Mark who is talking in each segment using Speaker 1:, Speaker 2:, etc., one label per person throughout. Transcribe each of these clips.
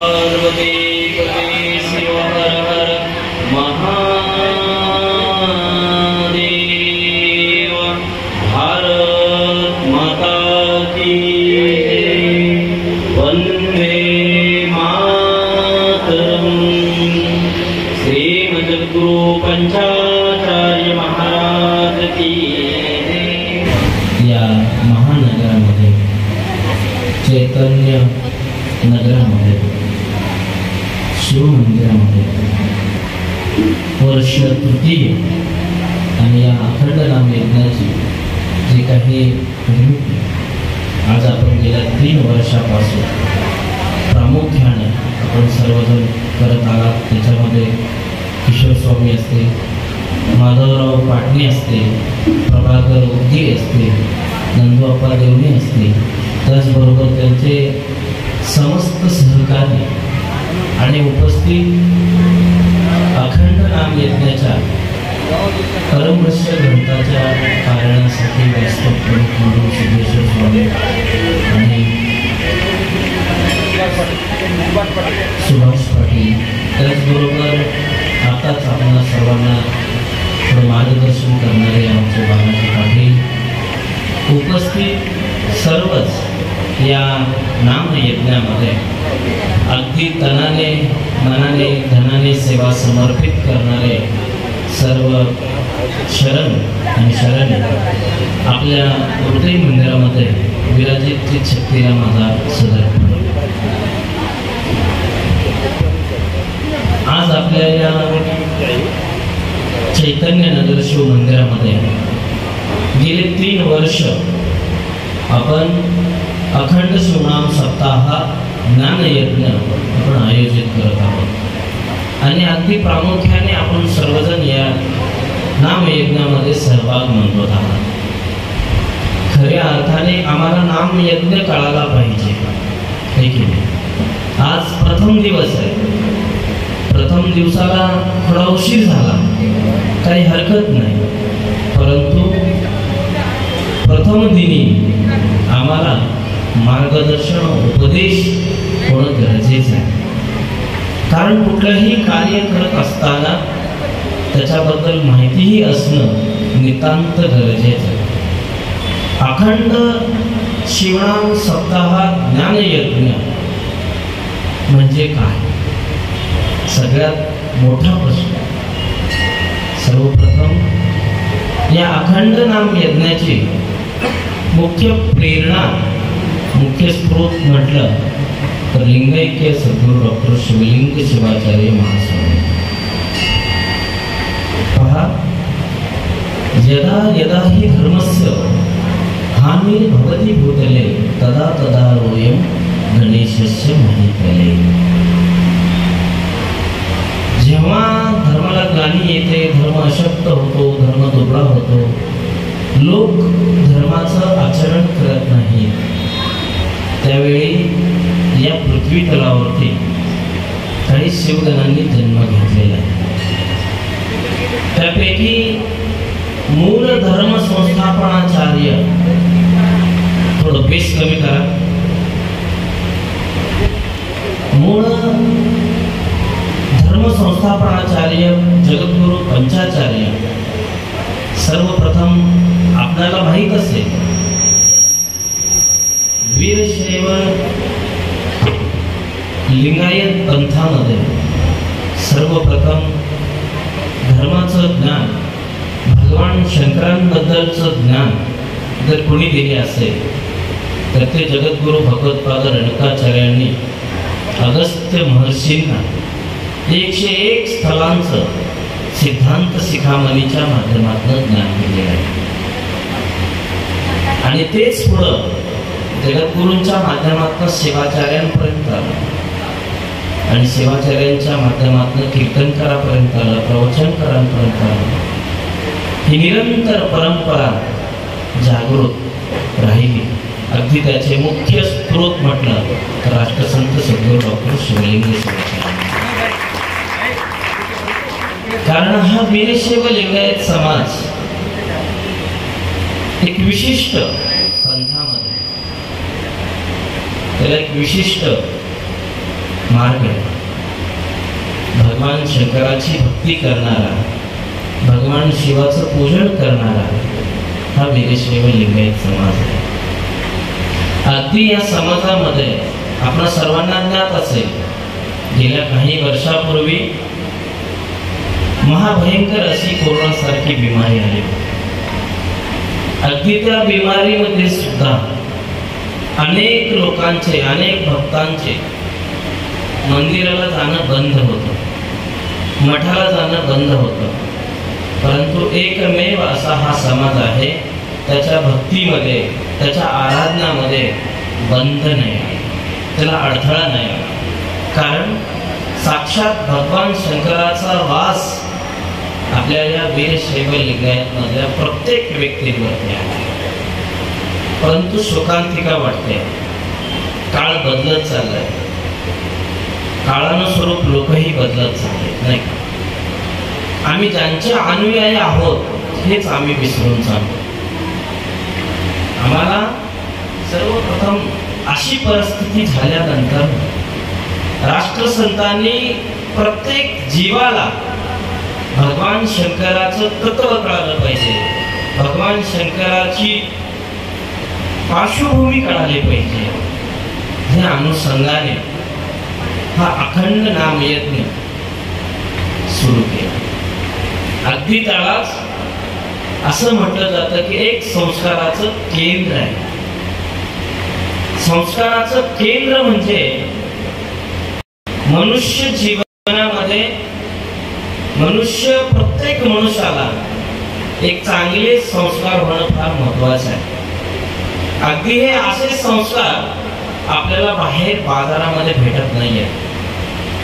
Speaker 1: पार्वती शिव हर हर महादेव। भारत माता की वंदे मातरम। श्रीमद्गुरु पंचाचार्य महाराज की।
Speaker 2: या महानगरामध्ये चैतन्य नगरामध्ये शिवमंदिरामध्ये वर्ष तृतीय आणि या अखंड नाम यज्ञाची जी काही निर्मिती आज आपण गेल्या 3 वर्षापासून प्रामुख्याने आपण सर्वजण करत आलात। त्याच्यामध्ये किशोर स्वामी असते, माधवराव पाटणे असते, प्रभाकर उद्दी असते, नंदूअप्पा देवणे असते, त्याचबरोबर त्यांचे समस्त सहकारी आणि उपस्थित अखंड नाम यज्ञाच्या परमृष्य ग्रंथाच्या कारणासाठी व्यासपीठ सिद्धेश्वर स्वामी आणि सुभाष पाटील, त्याचबरोबर आताच आपल्या सर्वांना थोडं मार्गदर्शन करणारे आमचे बाबाजी पाटील, उपस्थित सर्वच या नाम यज्ञामध्ये अगदी तनाने मनाने धनाने सेवा समर्पित करणारे सर्व शरण आणि शरणी आपल्या हृदय मंदिरामध्ये विराजित शक्तीला माझा सदर। आज आपल्या या चैतन्य नगर शिव मंदिरामध्ये गेले 3 वर्ष आपण अखंड शिवनाम सप्ताह ज्ञान यज्ञ आपण आयोजित करत आहोत आणि अगदी प्रामुख्याने आपण सर्वजण या नाम यज्ञामध्ये सहभाग नोंदवत आहात। खऱ्या अर्थाने आम्हाला नाम यज्ञ कळायला पाहिजे, हे की नाही? आज प्रथम दिवस आहे, प्रथम दिवसाला थोडा उशीर झाला, काही हरकत नाही, परंतु प्रथम दिनी आम्हाला मार्गदर्शन उपदेश होणं गरजेचं आहे। कारण कुठलंही कार्य करत असताना त्याच्याबद्दल माहितीही असणं नितांत गरजेचं आहे। अखंड शिवनाम सप्ताह ज्ञान यज्ञ म्हणजे काय? सगळ्यात मोठा प्रश्न। सर्वप्रथम या अखंड नाम यज्ञाची मुख्य प्रेरणा, मुख्य स्रोत म्हटलं तर लिंगैक्य सद्गुरू डॉक्टर शिवलिंग शिवाचार्य महास्वामी। पहा, यदा यदा हि धर्मस्य हानिर्भवति भूतले तदा तदा रोयं गणेशस्य महितले। जेव्हा धर्माला ग्लानी येते, धर्म अशक्त होतो, धर्म दुबळा होतो, लोक धर्माचं आचरण करत नाही, त्यावेळी या पृथ्वी तलावरती काही शिवगणांनी जन्म घेतलेला आहे। त्यापैकी मूळ धर्म संस्थापनाचार्य, थोडं बेस कमी करा, मूळ धर्म संस्थापनाचार्य जगद्गुरु पंचाचार्य सर्वप्रथम आपल्याला माहित असेल वीरशैव लिंगायत पंथामध्ये सर्वप्रथम धर्माचं ज्ञान, भगवान शंकरांबद्दलचं ज्ञान जर कोणी दिले असेल तर ते जगद्गुरु भगवत्पाद रेणुकाचार्यांनी अगस्त्य महर्षींना 101 स्थलांचं सिद्धांत शिखामणीच्या माध्यमातून ज्ञान दिलेलं आहे। आणि तेच पुढं जगद्गुरूंच्या माध्यमातून शिवाचार्यांपर्यंत आलं आणि शिवाचार्यांच्या माध्यमातून कीर्तनकारापर्यंत आलं, प्रवचनकारांपर्यंत आलं। ही निरंतर परंपरा जागृत राहिली। अगदी त्याचे मुख्य स्रोत म्हटलं तर राष्ट्रसंत सद्गुरू डॉक्टर शिवलिंग शिवाचार्य। कारण हा वीरशैव लिंगायत समाज एक विशिष्ट पंथामध्ये त्याला एक विशिष्ट मार्ग आहे. भगवान शंकराची भक्ती करणारा, भगवान शिवाचं पूजन करणारा हा वीरशैव लिंगायत समाज आहे. अगदी या समाजामध्ये आपण सर्वांना ज्ञात असेल, गेल्या काही वर्षापूर्वी महाभयंकर अशी कोरोना सारखी बिमारी आली. अगदी त्या बिमारीमध्ये सुद्धा अनेक लोकांचे, अनेक भक्तांचे मंदिराला जाणं बंद होतं, मठाला जाणं बंद होतं. परंतु एकमेव असा हा समाज आहे, त्याच्या भक्तीमध्ये, त्याच्या आराधनामध्ये बंध नाही, त्याला अडथळा नाही. कारण साक्षात भगवान शंकराचा वास आपल्या या वीरशैव लिंगायतमधल्या प्रत्येक व्यक्तीवरती आहे. परंतु शोकांतिका वाटते, काळ बदलत चाललाय, काळानुसार लोकही बदलत चालले नाही. आम्ही ज्यांचे अनुयायी आहोत हेच आम्ही विसरून चाललो. आम्हाला सर्वप्रथम अशी परिस्थिती झाल्यानंतर राष्ट्रसंतांनी प्रत्येक जीवाला भगवान शंकराचं तत्व कळालं पाहिजे, भगवान शंकराची पार्श्वभूमी कळाली पाहिजे. या अनुषंगाने हा अखंड नामयज्ञ सुरू केला. अगदी त्यालाच असं म्हटलं जातं की एक संस्काराचं केंद्र आहे. संस्काराचं केंद्र म्हणजे मनुष्य जीवनामध्ये मनुष्य, प्रत्येक मनुष्याला एक चांगले संस्कार होणं फार महत्वाचं आहे. अगदी हे असे संस्कार आपल्याला बाहेर बाजारामध्ये भेटत नाहीये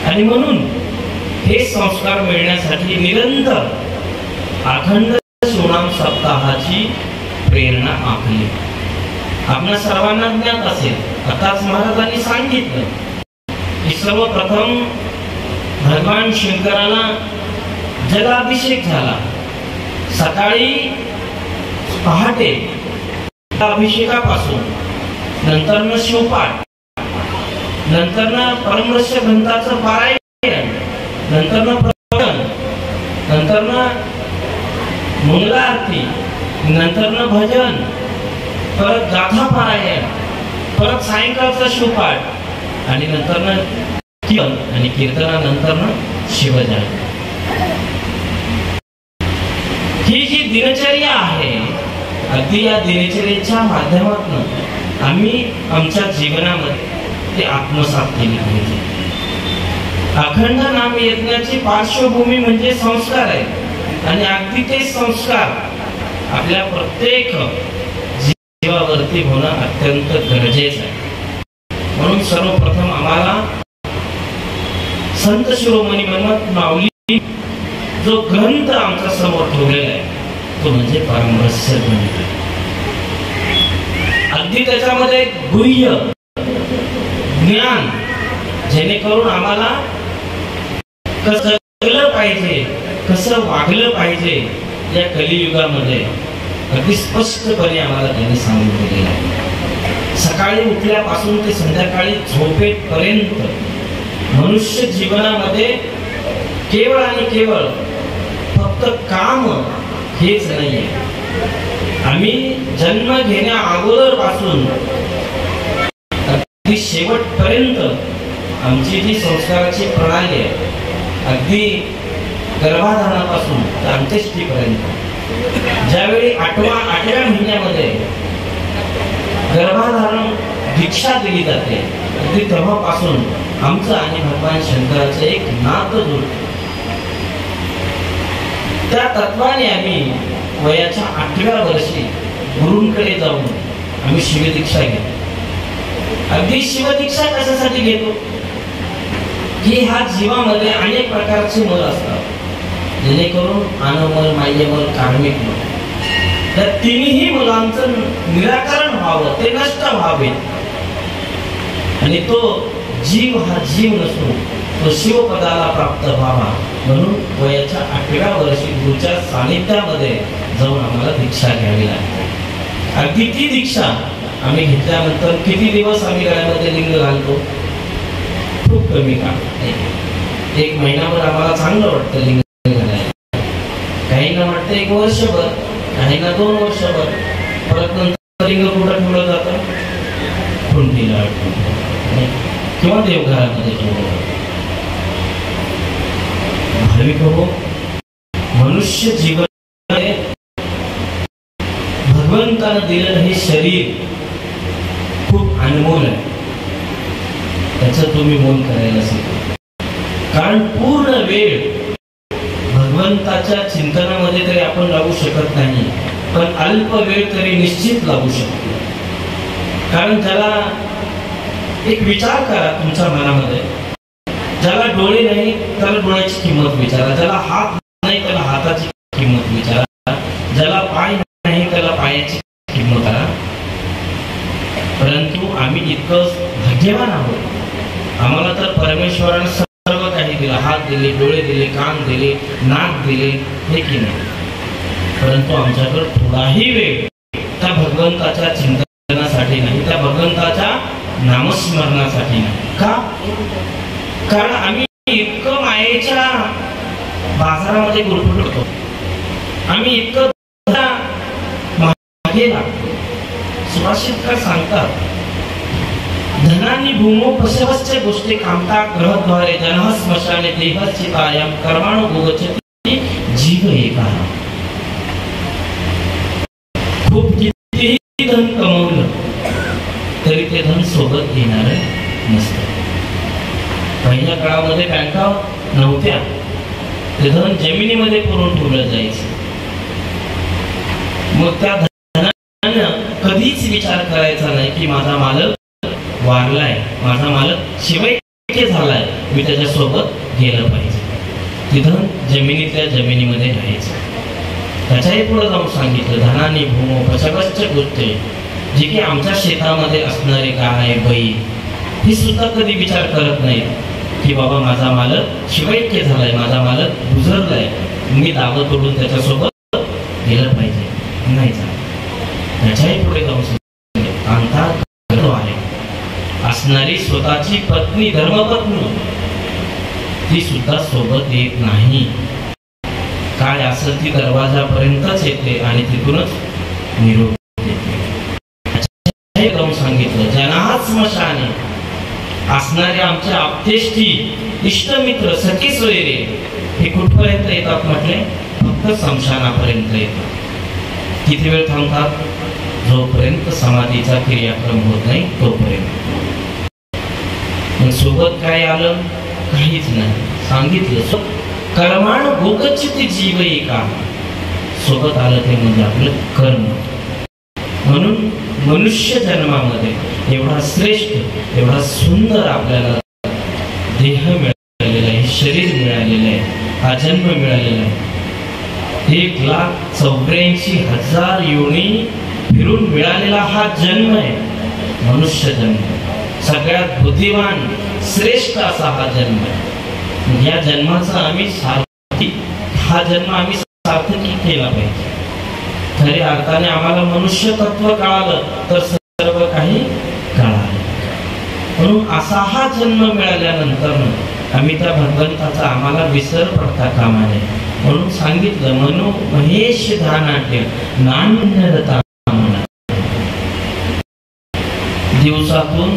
Speaker 2: आणि म्हणून हे संस्कार मिळण्यासाठी निरंतर अखंड शिवनाम सप्ताहाची प्रेरणा आखली. आपल्या सर्वांना ज्ञात असेल, आताच महाराजांनी सांगितलं की सर्वप्रथम भगवान शंकराला जलाभिषेक झाला. सकाळी पहाटे अभिषेकापासून नंतर शिवपाठ, नंतर परमरहस्य ग्रंथाचं पारायण, नंतर प्रवचन, नंतर मंगला आरती, नंतर भजन, परत गाथा पारायण, परत सायंकाळचा शिवपाठ आणि नंतर कीर्तन आणि कीर्तनानंतर शिवजयंती. ही जी दिनचर्या आहे, अगदी या दिनचर्येच्या माध्यमातून आम्ही आमच्या जीवनामध्ये ते आत्मसात केले पाहिजे. अखंड नाम यज्ञाची पार्श्वभूमी म्हणजे संस्कार आहे आणि अगदी ते संस्कार आपल्या प्रत्येक जीवावरती होणं अत्यंत गरजेचं आहे. म्हणून सर्वप्रथम आम्हाला संत शिरोमणी मन्मथ माऊली जो ग्रंथ आमच्या समोर ठेवलेला आहे तो म्हणजे परमरहस्य ग्रंथ. अगदी त्याच्यामध्ये गुह्य ज्ञान, जेणेकरून आम्हाला कसं जगलं पाहिजे, कसं वागलं पाहिजे या कलियुगामध्ये अगदी स्पष्टपणे आम्हाला त्यांनी सांगितलं गेलं आहे. सकाळी उठल्यापासून ते संध्याकाळी झोपेपर्यंत मनुष्य जीवनामध्ये केवळ आणि केवळ फक्त काम हेच नाहीये. आम्ही जन्म घेण्या अगोदर पासून अगदी शेवटपर्यंत आमची जी संस्काराची प्रणाली आहे, अगदी गर्भाधारणापासून तर अंत्येष्टीपर्यंत, ज्यावेळी आठव्या महिन्यामध्ये गर्भाधारण दीक्षा दिली जाते, अगदी तेव्हापासून आमचं आणि भगवान शंकराचं एक नातं जुळतं. त्या तत्वाने आम्ही वयाच्या 8व्या वर्षी गुरूंकडे जाऊन आम्ही शिवदीक्षा घेतो. अगदी शिवदीक्षा कशासाठी घेतो की ह्या जीवामध्ये अनेक प्रकारचे मल असतात, जेणेकरून आनमल, मायमल, कार्मिक मल, त्या तिन्ही मुलांचं निराकरण व्हावं, ते नष्ट व्हावे आणि तो जीव हा जीव नसून तो शिवपदाला प्राप्त व्हावा. म्हणून वयाच्या 8व्या वर्षी गुरुच्या सानिध्यामध्ये जाऊन आम्हाला दीक्षा घ्यावी लागते. अगदी ती दीक्षा आम्ही घेतल्यानंतर किती दिवस आम्ही गळ्यामध्ये लिंग घालतो, खूप कमी काम. एक महिनाभर आम्हाला चांगलं वाटतं लिंग घालायला, काहींना वाटतं 1 वर्षभर, काहींना 2 वर्षभर. परत नंतर लिंग कुठं ठेवलं जातं? खुंटीला किंवा देवघरामध्ये ठेवलं जातं. भाविक हो, मनुष्य जीवन भगवंतानं दिलेलं हे शरीर खूप अनमोल आहे. त्याचं तुम्ही मोल करायला शिका. कारण पूर्ण वेळ भगवंताच्या चिंतनामध्ये तरी आपण लागू शकत नाही, पण अल्प वेळ तरी निश्चित लागू शकतो. कारण ज्याला एक विचार करा तुमच्या मनामध्ये, ज्याला डोळे नाही त्याला डोळ्याची किंमत विचारा, ज्याला हात नाही त्याला हाताची किंमत विचारा, ज्याला पाय नाही त्याला पायाची किंमत करा. परंतु आम्ही इतकं भाग्यवान आहोत, आम्हाला तर परमेश्वराने सर्व काही दिलं. हात दिले, डोळे दिले, कान दिले, नाक दिले, हे की नाही. परंतु आमच्याकडे थोडाही वेळ त्या भगवंताच्या चिंतनासाठी नाही, त्या भगवंताच्या नामस्मरणासाठी नाही. का? कारण आम्ही इतकं मायेच्या बाजारामध्ये गुरफटतो, आम्ही इतकं मागे लागतो. सुभाषितकार सांगतात, धनानी भूमो पशवश्च गोष्टी कामता ग्रहद्वारे जनः स्मशाने देहश्चितायां कर्माणो भोगचति जीव एका. खूप कितीही धन कमवलं तरी ते धन सोबत येणार नसतं. पहिल्या काळामध्ये बँका नव्हत्या, ते धन जमिनीमध्ये पुरून ठेवलं जायचं. मग त्या धनानं कधीच विचार करायचा नाही की माझा मालक वारलाय, माझा मालक शिवाय झालाय, मी त्याच्यासोबत गेलं पाहिजे. ते धन जमिनीतल्या जमिनीमध्ये राहायचं. त्याच्याही पुढे जाऊन सांगितलं, धनानी भूमो पशवश्च गोष्टी, जे की आमच्या शेतामध्ये असणारे गाय बैल हे सुद्धा कधी विचार करत नाहीत की बाबा माझा मालक शिवैक्य झालाय, माझा मालक गुजरलाय, मी दावं तोडून त्याच्यासोबत गेलं पाहिजे. नाही झालं. त्याच्याही पुढे जाऊन कांता आहे असणारी स्वतःची पत्नी, धर्मपत्नी, ती सुद्धा सोबत येत नाही. काय असेल ती दरवाजापर्यंतच येते आणि तिथूनच निरोप देते. जाऊन सांगितलं, जनाः स्मशाने असणारे आमचे आप्तेष्टी, इष्टमित्र, सखी सोयरे हे कुठपर्यंत येतात म्हटले? फक्त स्मशानापर्यंत येतात. किती वेळ थांबतात? जोपर्यंत समाधीचा क्रियाक्रम होत नाही तोपर्यंत. सोबत काय आलं? काहीच नाही. सांगितलं कर्माण भोगचिति जीव एका. सोबत आलं ते म्हणजे आपलं कर्म. म्हणून मनुष्य जन्मामध्ये एवढा श्रेष्ठ, एवढा सुंदर आपल्याला देह मिळालेला आहे, शरीर मिळालेलं आहे, हा जन्म मिळालेला आहे. 1,84,000 योनी फिरून मिळालेला हा जन्म आहे, मनुष्य जन्म. सगळ्यात बुद्धिमान श्रेष्ठ असा हा जन्म आहे. या जन्माचा आम्ही हा जन्म आम्ही सार्थकी केला पाहिजे. खऱ्या अर्थाने आम्हाला मनुष्य तत्व कळालं तर सर्व काही कळालं. म्हणून असा हा जन्म मिळाल्यानंतर आम्ही त्या भगवंताचा आम्हाला विसर पडता कामा नये. म्हणून सांगितलं, मनो महेश ध्यानाट्य नान्यरता. दिवसातून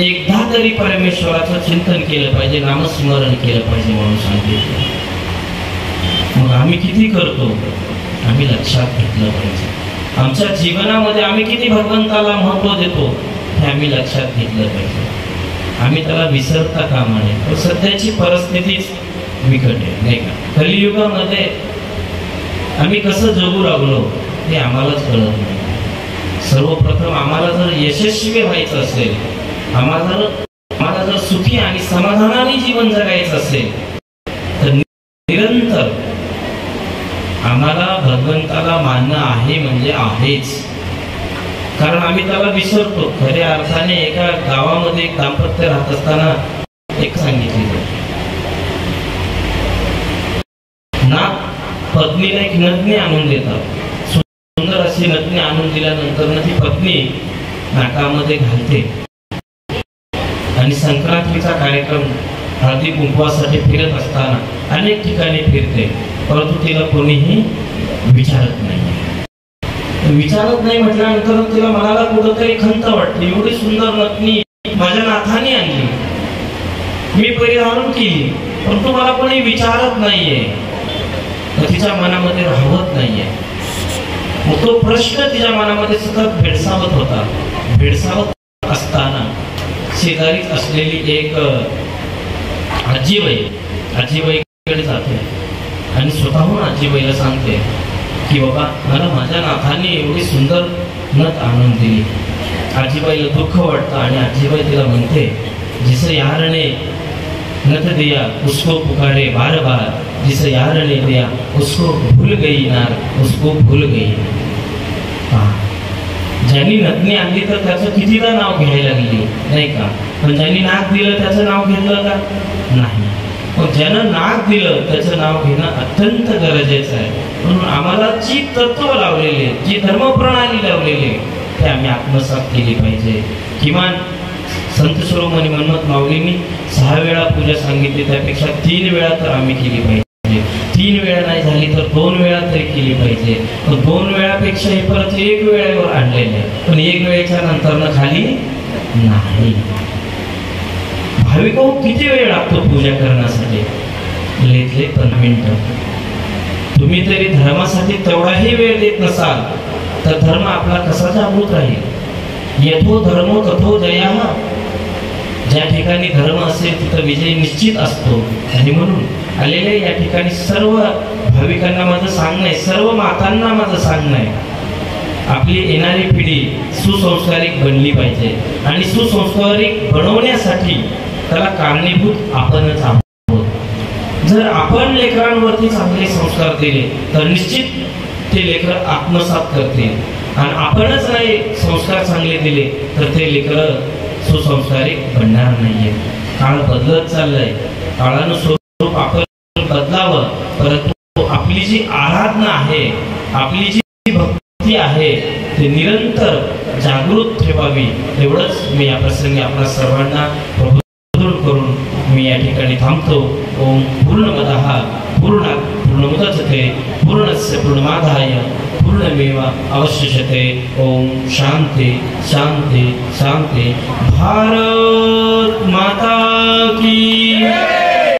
Speaker 2: एकदा तरी परमेश्वराचं चिंतन केलं पाहिजे, नामस्मरण केलं पाहिजे म्हणून सांगितलं. मग आम्ही किती करतो? आम्ही लक्षात घेतलं पाहिजे. आमच्या जीवनामध्ये आम्ही किती भगवंताला महत्व देतो हे आम्ही लक्षात घेतलं पाहिजे. आम्ही त्याला विसरता कामा नये. पण सध्याची परिस्थितीच बिकट आहे, नाही का? कलियुगामध्ये आम्ही कसं जगू लागलो हे आम्हालाच कळत नाही. सर्वप्रथम आम्हाला जर यशस्वी व्हायचं असेल, आम्हाला जर सुखी आणि समाधानाने जीवन जगायचं असेल तर निरंतर आम्हाला भगवंताला मानणं आहे म्हणजे आहेच. कारण आम्ही त्याला विसरतो. खऱ्या अर्थाने एका गावामध्ये एक दाम्पत्य राहत असताना एक सांगितलं, ना पत्नीला एक नथनी आणून देतात. सुंदर अशी नथनी आणून दिल्यानंतर ती पत्नी नाकामध्ये घालते आणि संक्रांतीचा कार्यक्रम हळदी कुंकवासाठी फिरत असताना अनेक ठिकाणी फिरते, परंतु तिला कोणीही विचारत नाही. विचारत नाही म्हटल्यानंतर तिला मनाला कुठंतरी खंत वाटते. एवढी सुंदर नथनी माझ्या नाथाने आणली, मी परिधान केली, परंतु मला कोणी विचारत नाहीये, तिच्या मनामध्ये राहत नाहीये. मग तो प्रश्न तिच्या मनामध्ये सतत भेडसावत होता. भेडसावत असताना शेजारीच असलेली एक आजीबाईकडे जाते आणि स्वतःहून आजीबाईला सांगते की बाबा मला माझ्या नाथाने एवढी सुंदर नथ आणून दिली. आजीबाईला दुःख वाटतं आणि आजीबाई तिला म्हणते, जिस यार ने नथ दिया उसको पुकारे बार बार, जिस यार ने दिया उसको भूल गई नार, उसको भूल गई. ज्यांनी नथनी आणली तर त्याचं कितीदा नाव घ्यायला लागली नाही का, पण ज्यांनी नाक दिलं त्याचं नाव घेतलं का नाही. पण ज्यानं नाक दिलं त्याचं नाव घेणं अत्यंत गरजेचं आहे. म्हणून आम्हाला जी तत्व लावलेले, जी धर्मप्रणाली लावलेली ते आम्ही आत्मसात केली पाहिजे. किमान संत शिरोमणी मनमत माऊलींनी 6 वेळा पूजा सांगितली, त्यापेक्षा 3 वेळा तर आम्ही केली पाहिजे. 3 वेळा नाही झाली तर 2 वेळा तरी केली पाहिजे. पण 2 वेळापेक्षा हे परत 1 वेळेवर आणलेले आहे, पण 1 वेळेच्या नंतर खाली नाही. भाविक किती वेळ लागतो पूजा करण्यासाठी? लेतले 15 मिनिटं. तुम्ही तरी धर्मासाठी तेवढाही वेळ देत नसाल तर धर्म आपला कसा जागृत राहील? यथो धर्मो तथो जयः. ज्या ठिकाणी धर्म असेल तिथं विजय निश्चित असतो. आणि म्हणून आलेल्या या ठिकाणी सर्व भाविकांना माझं सांगणं आहे, सर्व मातांना माझं सांगणं आहे, आपली येणारी पिढी सुसंस्कारिक बनली पाहिजे. आणि सुसंस्कारिक बनवण्यासाठी त्याला कारणीभूत आपणच आहोत. जर आपण लेकरांवरती चांगले संस्कार दिले तर निश्चित ते लेकर आत्मसात करतील. आणि आपणच नाही संस्कार चांगले दिले तर ते लेकर सुसंस्कारिक बनणार नाहीये. काळ बदलत चाललाय, काळानं स्वरूप आपण बदलावं, परंतु आपली जी आराधना आहे, आपली जी भक्ती आहे ते निरंतर जागृत ठेवावी. एवढंच मी या प्रसंगी आपल्या सर्वांना प्रबोधन करून मी या ठिकाणी थांबतो. ओम पूर्णमदः पूर्णात् पूर्णमुदच्यते पूर्णस्य पूर्णमादाय पूर्णमेव अवशिष्यते. ओम शांति शांति शांति. भारत माता की